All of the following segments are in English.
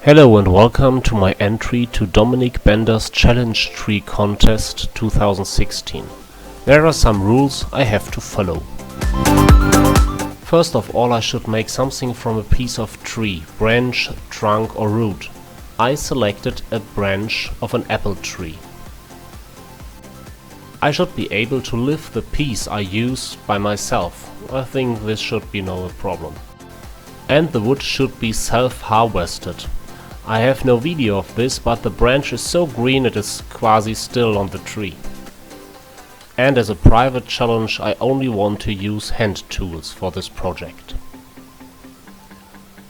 Hello and welcome to my entry to Dominic Benders Challenge Tree Contest 2016. There are some rules I have to follow. First of all, I should make something from a piece of tree, branch, trunk or root. I selected a branch of an apple tree. I should be able to lift the piece I use by myself. I think this should be no problem. And the wood should be self-harvested. I have no video of this, but the branch is so green it is quasi still on the tree. And as a private challenge, I only want to use hand tools for this project.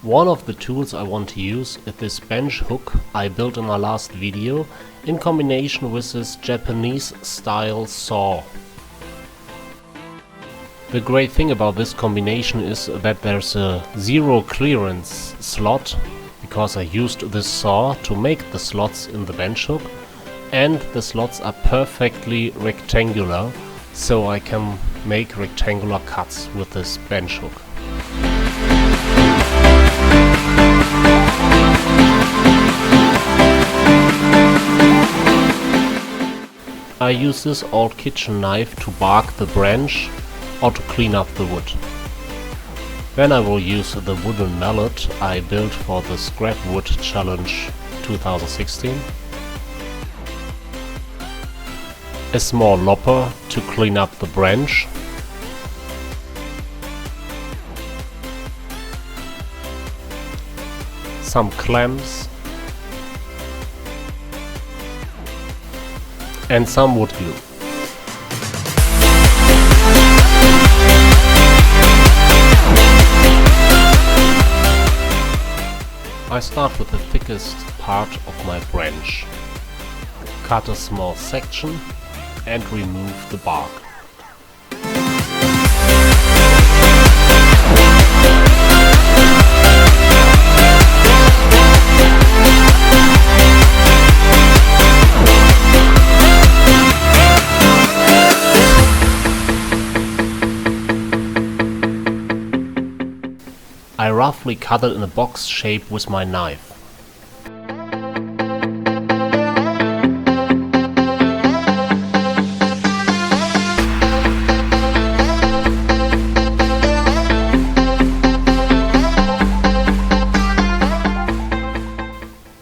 One of the tools I want to use is this bench hook I built in my last video in combination with this Japanese style saw. The great thing about this combination is that there's a zero clearance slot, because I used this saw to make the slots in the bench hook, and the slots are perfectly rectangular, so I can make rectangular cuts with this bench hook. I use this old kitchen knife to bark the branch or to clean up the wood. Then I will use the wooden mallet I built for the Scrap Wood Challenge 2016. A small lopper to clean up the branch. Some clamps. And some wood glue. I start with the thickest part of my branch. Cut a small section and remove the bark. I roughly cut it in a box shape with my knife.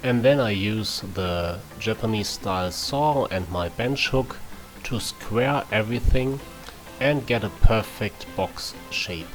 And then I use the Japanese style saw and my bench hook to square everything and get a perfect box shape.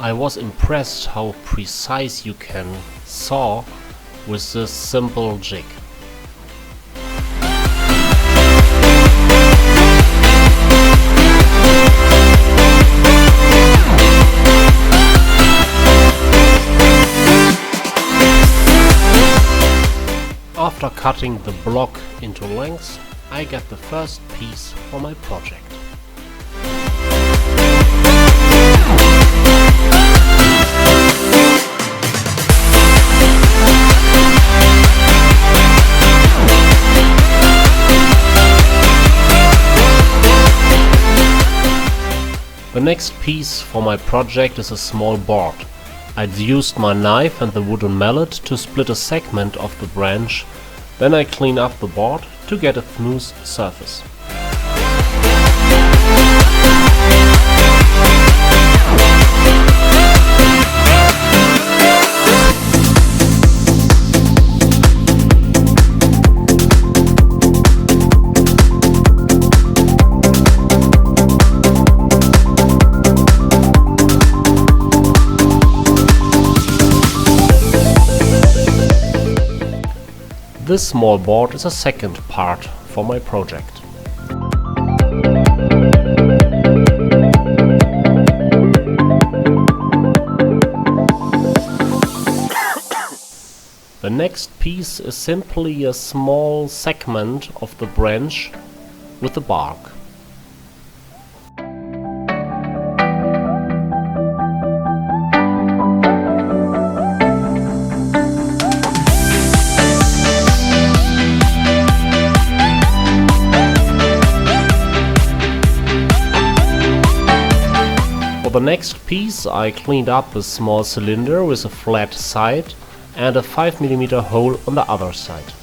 I was impressed how precise you can saw with this simple jig. After cutting the block into lengths, I get the first piece for my project. The next piece for my project is a small board. I used my knife and the wooden mallet to split a segment of the branch, then I clean up the board to get a smooth surface. This small board is a second part for my project. The next piece is simply a small segment of the branch with the bark. For the next piece I cleaned up a small cylinder with a flat side and a 5mm hole on the other side.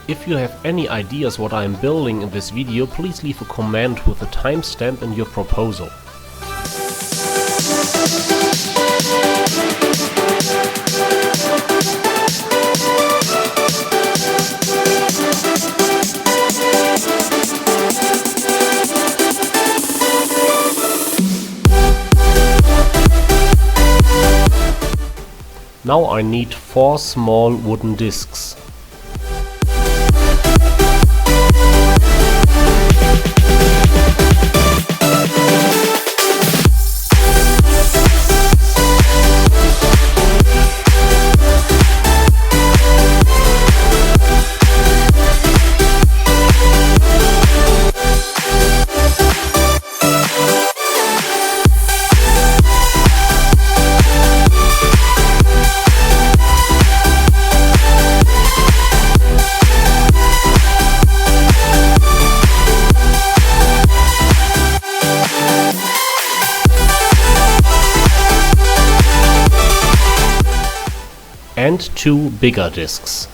If you have any ideas what I am building in this video, please leave a comment with a timestamp and your proposal. Now I need 4 small wooden discs. And 2 bigger discs.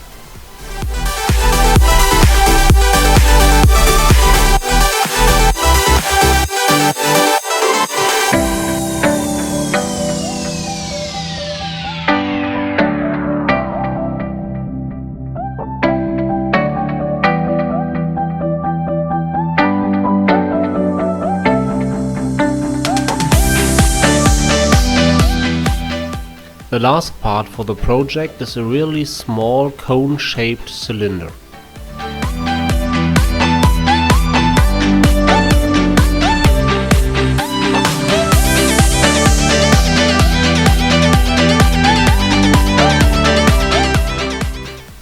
The last part for the project is a really small cone-shaped cylinder.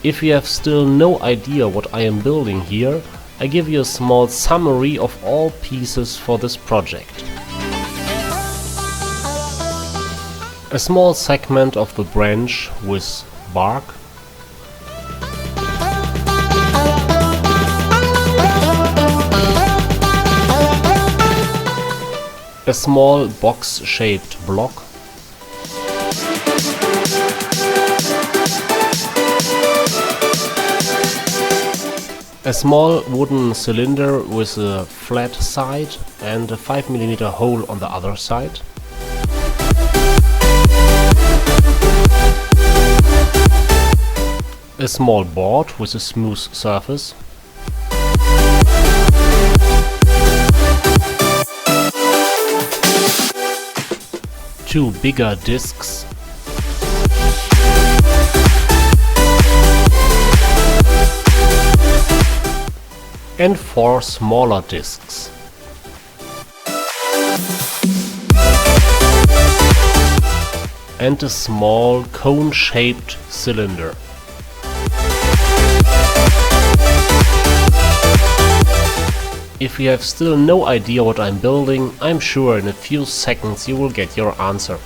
If you have still no idea what I am building here, I give you a small summary of all pieces for this project. A small segment of the branch with bark, a small box-shaped block, a small wooden cylinder with a flat side and a 5mm hole on the other side, a small board with a smooth surface, two bigger discs, and 4 smaller discs. And a small cone-shaped cylinder. If you have still no idea what I'm building, I'm sure in a few seconds you will get your answer.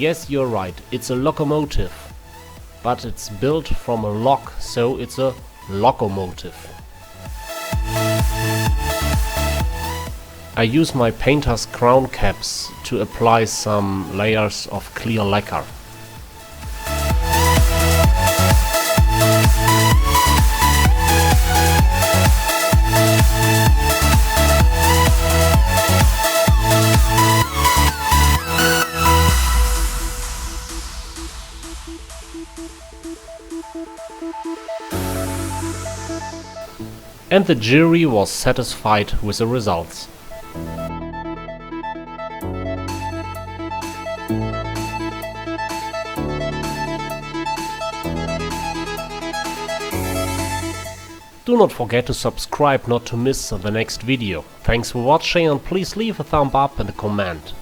Yes, you're right, it's a locomotive. But it's built from a lock, so it's a locomotive. I use my painter's crown caps to apply some layers of clear lacquer. And the jury was satisfied with the results. Do not forget to subscribe not to miss the next video. Thanks for watching and please leave a thumb up and a comment.